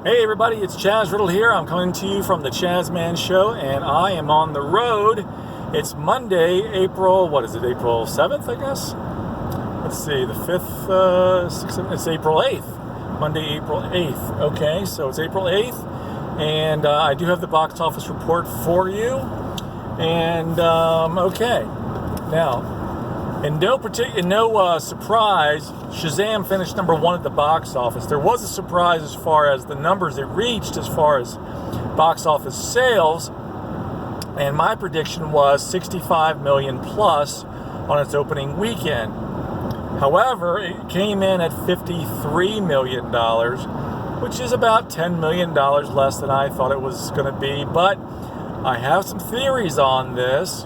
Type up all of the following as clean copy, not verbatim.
Hey everybody, it's Chaz Riddle here. I'm coming to you from the Chaz Man Show, and I am on the road. It's Monday, April 7th, I guess? Let's see, the 5th, 6th, 7th, it's April 8th. Monday, April 8th. Okay, so it's April 8th, and I do have the box office report for you. And, okay. Now, in no surprise, Shazam finished number one at the box office. There was a surprise as far as the numbers it reached as far as box office sales, and my prediction was 65 million plus on its opening weekend. However, it came in at $53 million, which is about $10 million less than I thought it was going to be, but I have some theories on this.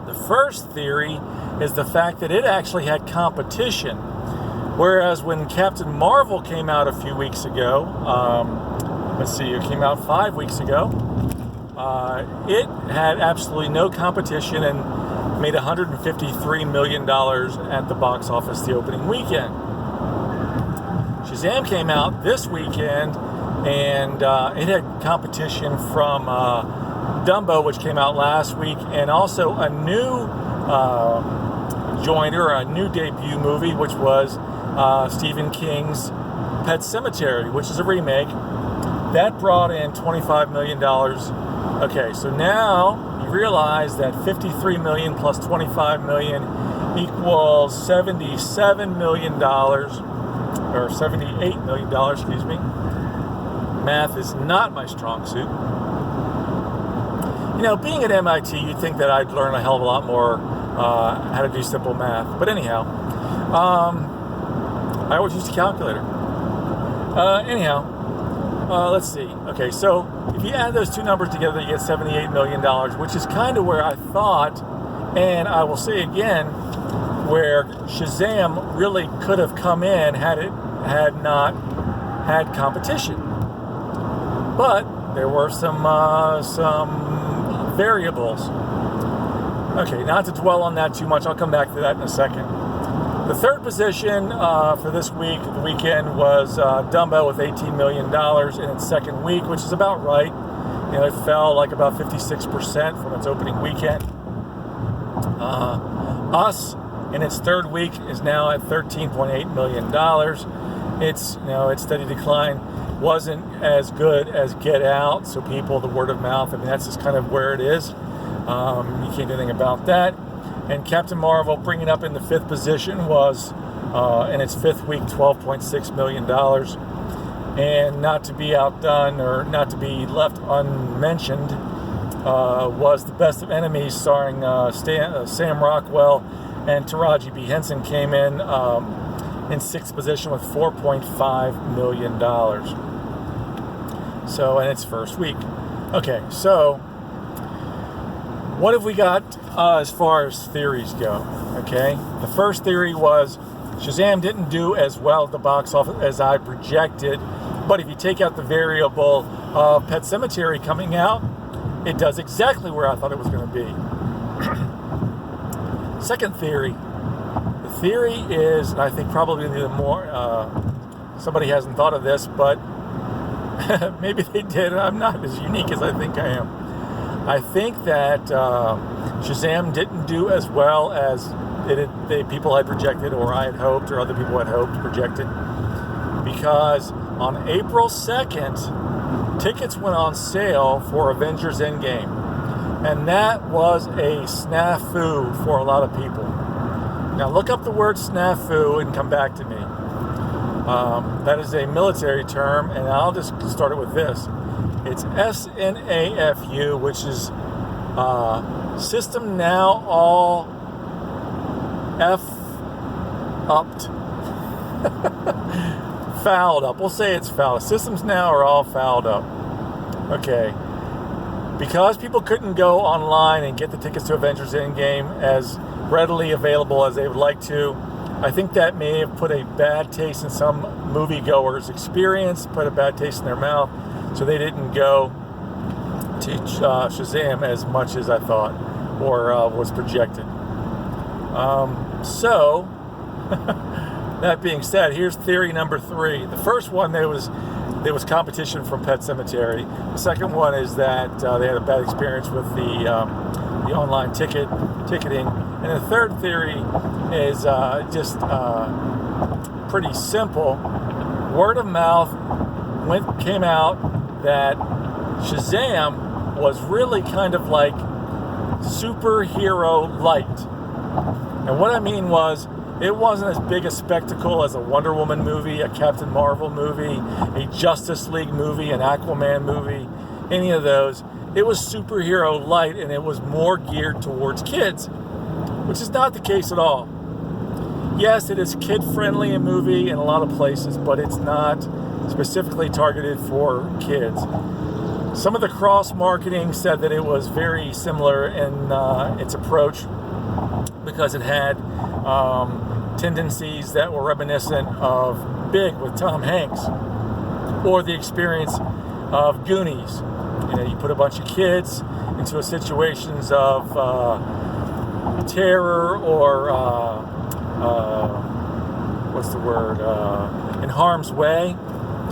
The first theory is the fact that it actually had competition. Whereas when Captain Marvel came out a few weeks ago, it came out 5 weeks ago, it had absolutely no competition and made $153 million at the box office the opening weekend. Shazam came out this weekend, and it had competition from Dumbo, which came out last week, and also a new a new debut movie, which was Stephen King's Pet Sematary, which is a remake. That brought in $25 million. Okay, so now you realize that $53 million plus $25 million equals $77 million, or $78 million, excuse me. Math is not my strong suit. You know, being at MIT, you'd think that I'd learn a hell of a lot more how to do simple math. But anyhow, I always used a calculator. Let's see. Okay, so if you add those two numbers together, you get $78 million, which is kind of where I thought, and I will say again, where Shazam really could have come in had it had not had competition. But there were some variables. Okay, not to dwell on that too much. I'll come back to that in a second. The third position for this week, the weekend, was Dumbo with $18 million in its second week, which is about right. You know, it fell like about 56% from its opening weekend. Us, in its third week, is now at $13.8 million. Its steady decline wasn't as good as Get Out, so people, the word of mouth, I mean, that's just kind of where it is. You can't do anything about that. And Captain Marvel, bringing up in the fifth position, was in its fifth week $12.6 million. And not to be outdone or not to be left unmentioned was The Best of Enemies, starring Sam Rockwell and Taraji P. Henson, came in sixth position with $4.5 million. So, in its first week. Okay, so what have we got as far as theories go? Okay, the first theory was Shazam didn't do as well at the box office as I projected, but if you take out the variable of Pet Sematary coming out, it does exactly where I thought it was going to be. Second theory. The theory is, and I think probably the more, somebody hasn't thought of this, but maybe they did, and I'm not as unique as I think I am. I think that Shazam didn't do as well as people had projected, or I had hoped, or other people had hoped, projected, because on April 2nd, tickets went on sale for Avengers Endgame, and that was a snafu for a lot of people. Now look up the word snafu and come back to me. That is a military term, and I'll just start it with this. It's SNAFU, which is System Now All F-upped. Fouled up. We'll say it's fouled. Systems now are all fouled up. Okay. Because people couldn't go online and get the tickets to Avengers Endgame as readily available as they would like to, I think that may have put a bad taste in some moviegoers' experience, put a bad taste in their mouth, so they didn't go to Shazam as much as I thought, or was projected. That being said, here's theory number 3. The first one, there was there was competition from Pet Sematary. The second one is that they had a bad experience with the online ticketing. And the third theory is just pretty simple. Word of mouth came out that Shazam was really kind of like superhero light. And what I mean was, it wasn't as big a spectacle as a Wonder Woman movie, a Captain Marvel movie, a Justice League movie, an Aquaman movie, any of those. It was superhero light, and it was more geared towards kids, which is not the case at all. Yes, it is kid-friendly a movie in a lot of places, but it's not specifically targeted for kids. Some of the cross-marketing said that it was very similar in its approach because it had tendencies that were reminiscent of Big with Tom Hanks, or the experience of Goonies. You know, you put a bunch of kids into situations of terror or in harm's way,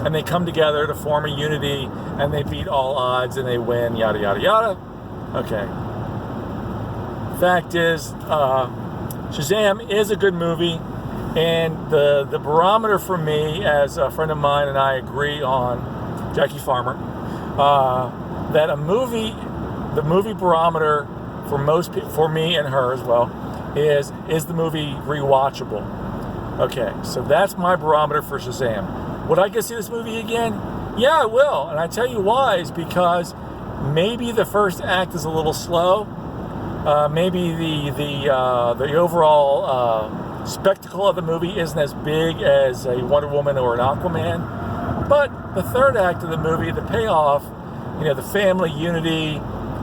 and they come together to form a unity, and they beat all odds, and they win, yada yada yada. Okay. Fact is, Shazam is a good movie, and the barometer for me, as a friend of mine and I agree on, Jackie Farmer, that the movie barometer for most people, for me and her as well, is the movie rewatchable? Okay, so that's my barometer for Shazam. Would I go see this movie again? Yeah, I will, and I tell you why is because maybe the first act is a little slow. Maybe the overall spectacle of the movie isn't as big as a Wonder Woman or an Aquaman, but the third act of the movie, the payoff, you know, the family unity,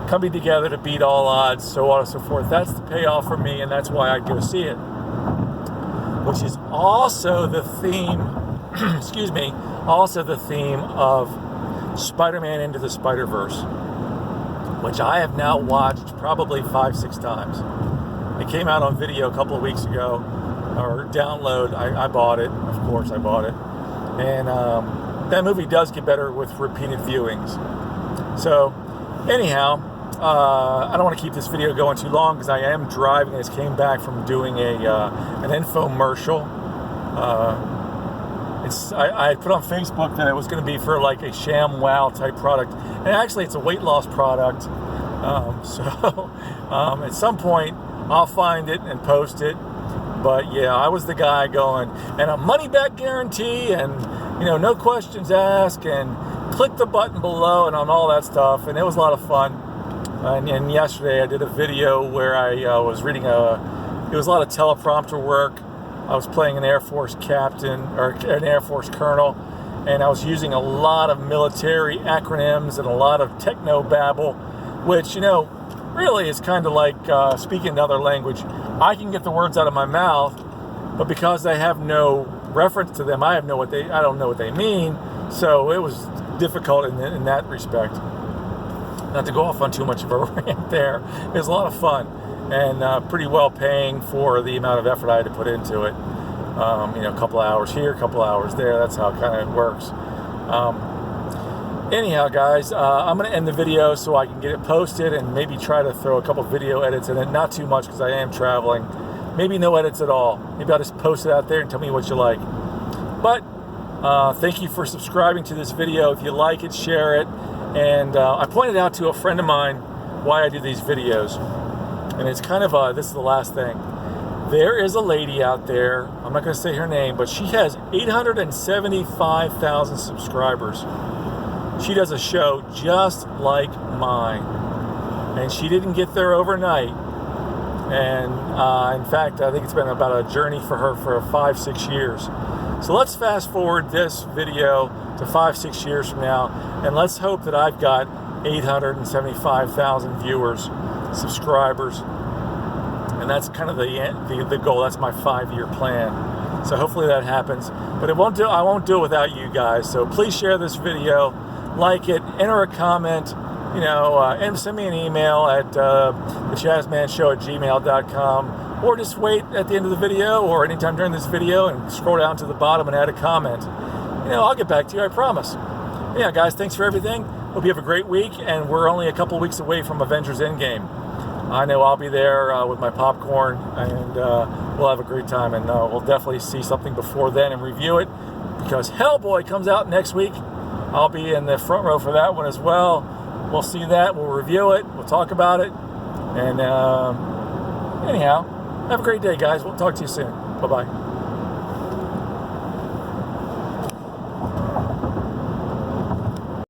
coming together to beat all odds, so on and so forth, that's the payoff for me, and that's why I'd go see it. Which is also the theme, excuse me, also the theme of Spider-Man Into the Spider-Verse, which I have now watched probably 5-6 times. It came out on video a couple of weeks ago, or download. I bought it, of course I bought it. And that movie does get better with repeated viewings. So, anyhow, I don't want to keep this video going too long because I am driving. I just came back from doing an infomercial. I put on Facebook that it was going to be for like a ShamWow type product, and actually it's a weight loss product. So at some point I'll find it and post it. But yeah, I was the guy going, and a money back guarantee, and you know, no questions asked, and click the button below, and on all that stuff, and it was a lot of fun. And yesterday I did a video where I was reading it was a lot of teleprompter work. I was playing an Air Force captain, or an Air Force colonel, and I was using a lot of military acronyms and a lot of techno-babble, which, you know, really is kind of like speaking another language. I can get the words out of my mouth, but because I have no reference to them, I don't know what they mean, so it was difficult in that respect. Not to go off on too much of a rant there. It was a lot of fun, and pretty well paying for the amount of effort I had to put into it. You know, a couple hours here, a couple hours there. That's how it kind of works. Anyhow, guys, I'm going to end the video so I can get it posted and maybe try to throw a couple video edits in it. Not too much because I am traveling. Maybe no edits at all. Maybe I'll just post it out there and tell me what you like. But thank you for subscribing to this video. If you like it, share it. And I pointed out to a friend of mine why I do these videos. And it's kind of this is the last thing. There is a lady out there, I'm not going to say her name, but she has 875,000 subscribers. She does a show just like mine. And she didn't get there overnight. And in fact, I think it's been about a journey for her for 5-6 years. So let's fast forward this video to 5-6 years from now, and let's hope that I've got 875,000 viewers, subscribers, and that's kind of the goal. That's my 5-year plan. So hopefully that happens. But I won't do it without you guys. So please share this video, like it, enter a comment, you know, and send me an email at thechazmanshow@gmail.com. Or just wait at the end of the video or anytime during this video and scroll down to the bottom and add a comment. You know, I'll get back to you, I promise. Yeah, guys, thanks for everything. Hope you have a great week, and we're only a couple weeks away from Avengers Endgame. I know I'll be there with my popcorn, and we'll have a great time, and we'll definitely see something before then and review it, because Hellboy comes out next week. I'll be in the front row for that one as well. We'll see that, we'll review it, we'll talk about it, and anyhow, have a great day, guys. We'll talk to you soon. Bye-bye.